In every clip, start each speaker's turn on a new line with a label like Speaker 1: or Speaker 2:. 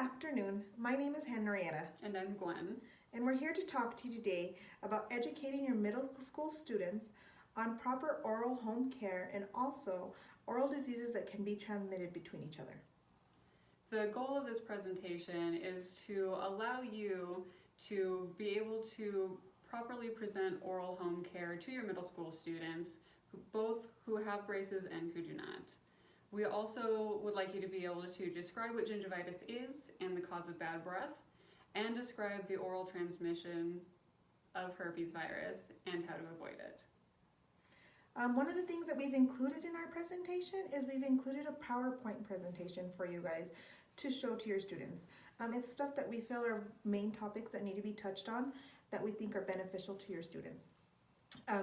Speaker 1: afternoon. My name is Henrietta,
Speaker 2: And I'm Gwen.
Speaker 1: and we're here to talk to you today about educating your middle school students on proper oral home care and also oral diseases that can be transmitted between each other.
Speaker 2: The goal of this presentation is to allow you to be able to properly present oral home care to your middle school students, both who have braces and who do not. We also would like you to be able to describe what gingivitis is and the cause of bad breath, and describe the oral transmission of herpes virus and how to avoid it.
Speaker 1: One of the things that we've included in our presentation is we've included a PowerPoint presentation for you guys to show to your students. It's stuff that we feel are main topics that need to be touched on that we think are beneficial to your students.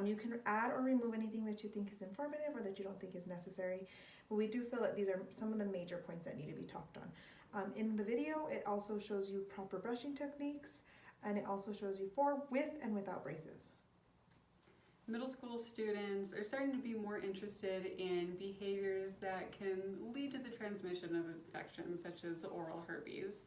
Speaker 1: You can add or remove anything that you think is informative or that you don't think is necessary, but we do feel that these are some of the major points that need to be talked on. In the video, it also shows you proper brushing techniques, and it also shows you with and without braces.
Speaker 2: Middle school students are starting to be more interested in behaviors that can lead to the transmission of infections such as oral herpes.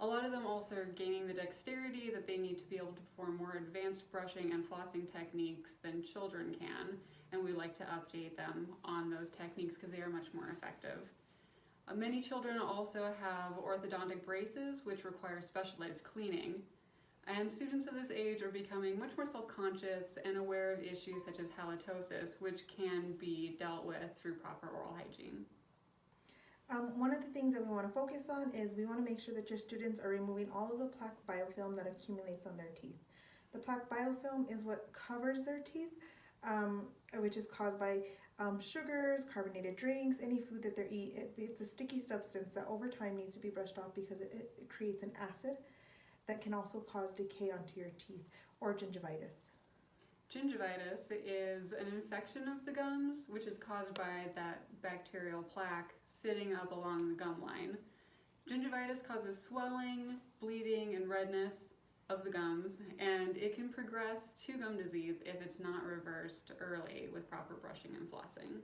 Speaker 2: A lot of them also are gaining the dexterity that they need to be able to perform more advanced brushing and flossing techniques than children can, and we like to update them on those techniques because they are much more effective. Many children also have orthodontic braces which require specialized cleaning, and students of this age are becoming much more self-conscious and aware of issues such as halitosis, which can be dealt with through proper oral hygiene.
Speaker 1: One of the things that we want to focus on is we want to make sure that your students are removing all of the plaque biofilm that accumulates on their teeth. The plaque biofilm is what covers their teeth, which is caused by sugars, carbonated drinks, any food that they eat. It's a sticky substance that over time needs to be brushed off because it creates an acid that can also cause decay onto your teeth or gingivitis.
Speaker 2: Gingivitis is an infection of the gums, which is caused by that bacterial plaque sitting up along the gum line. Gingivitis causes swelling, bleeding, and redness of the gums, and it can progress to gum disease if it's not reversed early with proper brushing and flossing.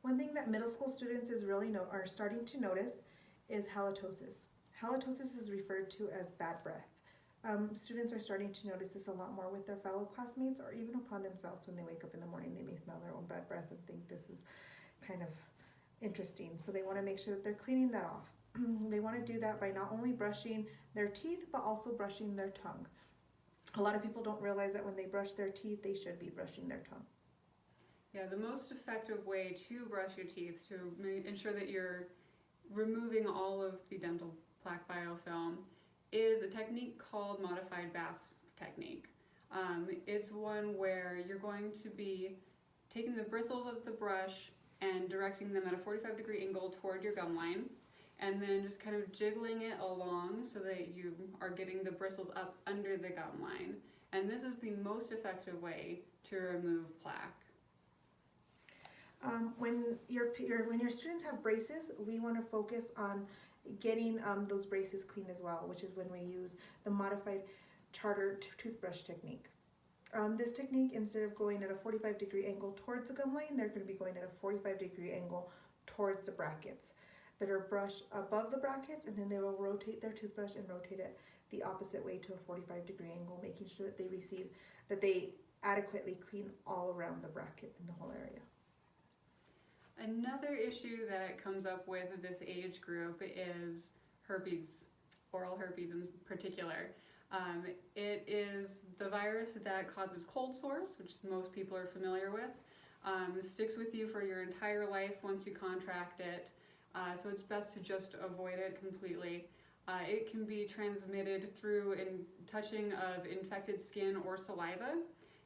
Speaker 1: One thing that middle school students are starting to notice is halitosis. Halitosis is referred to as bad breath. Students are starting to notice this a lot more with their fellow classmates or even upon themselves. When they wake up in the morning, they may smell their own bad breath and think this is kind of interesting. So they want to make sure that they're cleaning that off. They want to do that by not only brushing their teeth, but also brushing their tongue. A lot of people don't realize that when they brush their teeth, they should be brushing their tongue.
Speaker 2: Yeah, the most effective way to brush your teeth to ensure that you're removing all of the dental plaque biofilm is a technique called modified Bass technique. It's one where you're going to be taking the bristles of the brush and directing them at a 45-degree angle toward your gum line, and then just kind of jiggling it along so that you are getting the bristles up under the gum line. And this is the most effective way to remove plaque.
Speaker 1: When your students have braces, we want to focus on getting those braces clean as well, which is when we use the modified charter toothbrush technique. This technique, instead of going at a 45-degree angle towards the gum line, they're going to be going at a 45-degree angle towards the brackets that are brushed above the brackets, and then they will rotate their toothbrush and rotate it the opposite way to a 45-degree angle, making sure that they adequately clean all around the bracket in the whole area.
Speaker 2: Another issue that comes up with this age group is herpes, oral herpes in particular. It is the virus that causes cold sores, which most people are familiar with. It sticks with you for your entire life once you contract it, so it's best to just avoid it completely. It can be transmitted through touching of infected skin or saliva,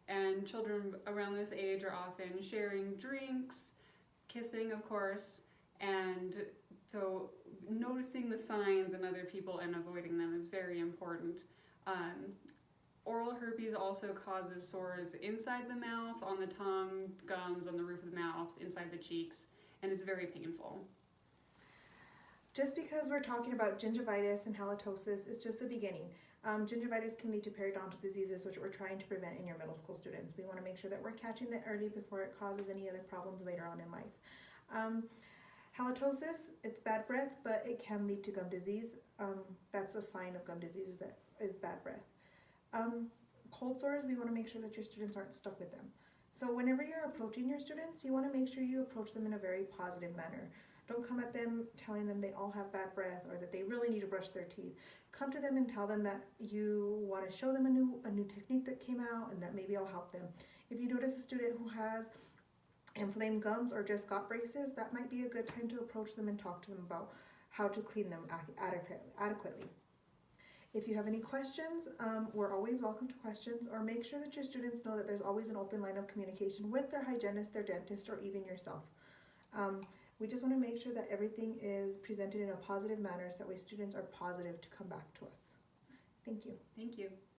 Speaker 2: and children around this age are often sharing drinks, kissing, of course, and so noticing the signs in other people and avoiding them is very important. Oral herpes also causes sores inside the mouth, on the tongue, gums, on the roof of the mouth, inside the cheeks, and it's very painful.
Speaker 1: Just because we're talking about gingivitis and halitosis, it's just the beginning. Gingivitis can lead to periodontal diseases, which we're trying to prevent in your middle school students. We want to make sure that we're catching that early before it causes any other problems later on in life. Halitosis, it's bad breath, but it can lead to gum disease. That's a sign of gum disease is bad breath. Cold sores, we want to make sure that your students aren't stuck with them. So whenever you're approaching your students, you want to make sure you approach them in a very positive manner. Don't come at them telling them they all have bad breath or that they really need to brush their teeth. Come to them and tell them that you want to show them a new technique that came out and that maybe it'll help them. If you notice a student who has inflamed gums or just got braces, that might be a good time to approach them and talk to them about how to clean them adequately. If you have any questions, we're always welcome to questions, or make sure that your students know that there's always an open line of communication with their hygienist, their dentist, or even yourself. We just want to make sure that everything is presented in a positive manner so that way students are positive to come back to us. Thank you.
Speaker 2: Thank you.